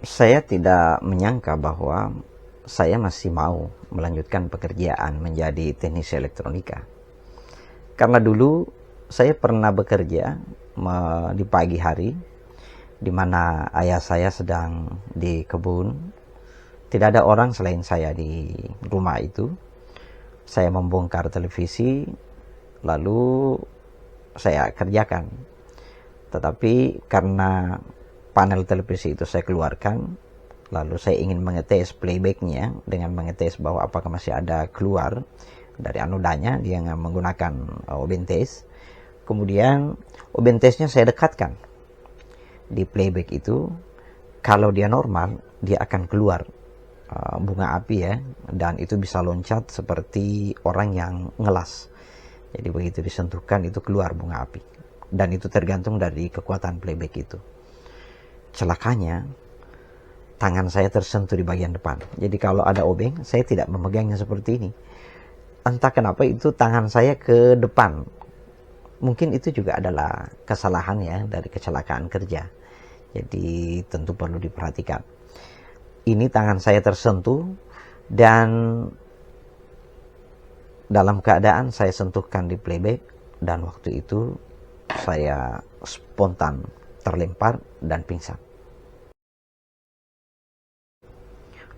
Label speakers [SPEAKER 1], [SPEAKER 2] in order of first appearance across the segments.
[SPEAKER 1] Saya tidak menyangka bahwa saya masih mau melanjutkan pekerjaan menjadi teknisi elektronika. Karena dulu saya pernah bekerja di pagi hari, di mana ayah saya sedang di kebun. Tidak ada orang selain saya di rumah itu. Saya membongkar televisi, lalu saya kerjakan. Tetapi karena panel televisi itu saya keluarkan, lalu saya ingin mengetes playbacknya dengan mengetes bahwa apakah masih ada keluar dari anodanya dia menggunakan Obenteis. Kemudian Obenteisnya saya dekatkan di playback itu. Kalau dia normal, dia akan keluar bunga api ya, dan itu bisa loncat seperti orang yang ngelas. Jadi begitu disentuhkan itu keluar bunga api, dan itu tergantung dari kekuatan playback itu. Celakanya tangan saya tersentuh di bagian depan. Jadi kalau ada obeng, saya tidak memegangnya seperti ini. Entah kenapa itu tangan saya ke depan. Mungkin itu juga adalah kesalahan ya dari kecelakaan kerja. Jadi tentu perlu diperhatikan. Ini tangan saya tersentuh dan dalam keadaan saya sentuhkan di playback, dan waktu itu saya spontan terlempar dan pingsan.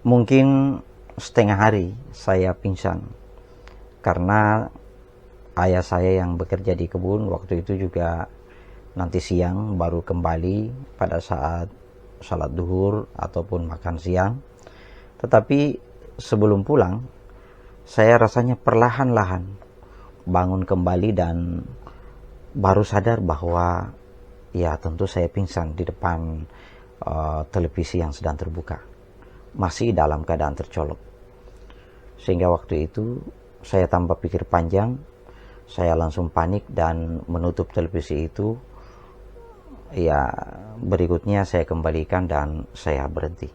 [SPEAKER 1] Mungkin setengah hari saya pingsan karena ayah saya yang bekerja di kebun waktu itu juga nanti siang baru kembali pada saat salat duhur ataupun makan siang. Tetapi sebelum pulang, saya rasanya perlahan-lahan bangun kembali dan baru sadar bahwa ya tentu saya pingsan di depan televisi yang sedang terbuka, masih dalam keadaan tercolok. Sehingga waktu itu saya tanpa pikir panjang, saya langsung panik dan menutup televisi itu. Ya, berikutnya saya kembalikan dan saya berhenti.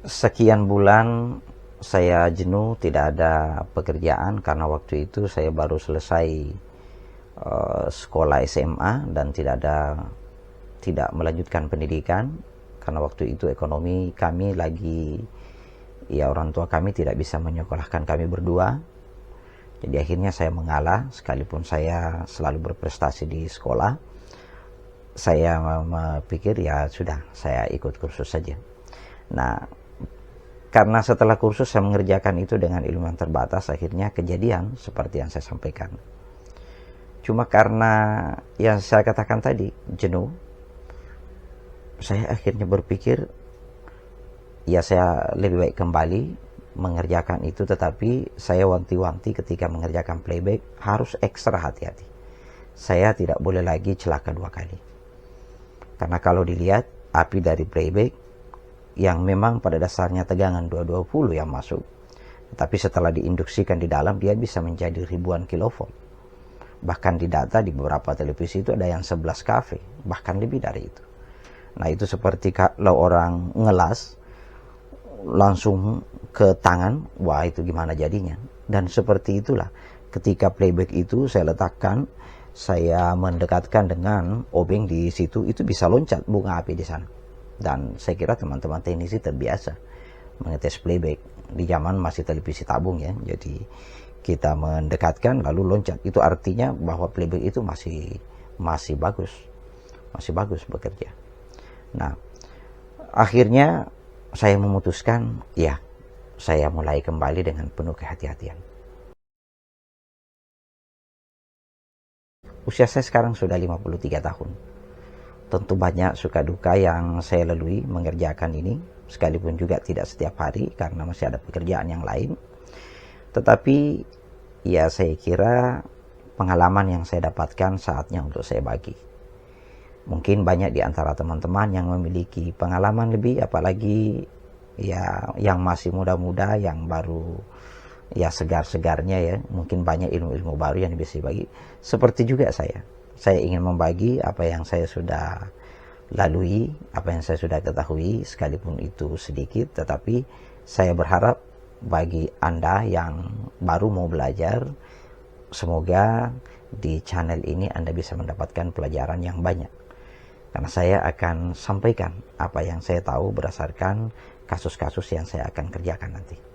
[SPEAKER 1] Sekian bulan saya jenuh, tidak ada pekerjaan karena waktu itu saya baru selesai sekolah SMA dan tidak melanjutkan pendidikan karena waktu itu ekonomi kami lagi, ya orang tua kami tidak bisa menyekolahkan kami berdua. Jadi akhirnya saya mengalah, sekalipun saya selalu berprestasi di sekolah. Saya pikir ya sudah, saya ikut kursus saja. Nah, karena setelah kursus saya mengerjakan itu dengan ilmu yang terbatas, akhirnya kejadian seperti yang saya sampaikan. Cuma karena yang saya katakan tadi, jenuh, saya akhirnya berpikir ya saya lebih baik kembali mengerjakan itu, tetapi saya wanti-wanti ketika mengerjakan playback harus ekstra hati-hati. Saya tidak boleh lagi celaka dua kali. Karena kalau dilihat api dari playback yang memang pada dasarnya tegangan 220 yang masuk, tetapi setelah diinduksikan di dalam dia bisa menjadi ribuan kilovolt. Bahkan di data di beberapa televisi itu ada yang 11 kV, bahkan lebih dari itu. Nah itu seperti kalau orang ngelas langsung ke tangan, wah itu gimana jadinya. Dan seperti itulah ketika playback itu saya letakkan, saya mendekatkan dengan obeng di situ, itu bisa loncat bunga api di sana. Dan saya kira teman-teman teknisi terbiasa mengetes playback di zaman masih televisi tabung ya. Jadi kita mendekatkan lalu loncat, itu artinya bahwa playback itu masih bagus bekerja. Nah akhirnya saya memutuskan, ya, saya mulai kembali dengan penuh kehati-hatian. Usia saya sekarang sudah 53 tahun. Tentu banyak suka duka yang saya lalui mengerjakan ini, sekalipun juga tidak setiap hari karena masih ada pekerjaan yang lain. Tetapi ya saya kira pengalaman yang saya dapatkan saatnya untuk saya bagi. Mungkin banyak di antara teman-teman yang memiliki pengalaman lebih, apalagi ya yang masih muda-muda, yang baru ya segar-segarnya ya, mungkin banyak ilmu-ilmu baru yang bisa dibagi. Seperti juga saya ingin membagi apa yang saya sudah lalui, apa yang saya sudah ketahui, sekalipun itu sedikit, tetapi saya berharap bagi Anda yang baru mau belajar, semoga di channel ini Anda bisa mendapatkan pelajaran yang banyak. Karena saya akan sampaikan apa yang saya tahu berdasarkan kasus-kasus yang saya akan kerjakan nanti.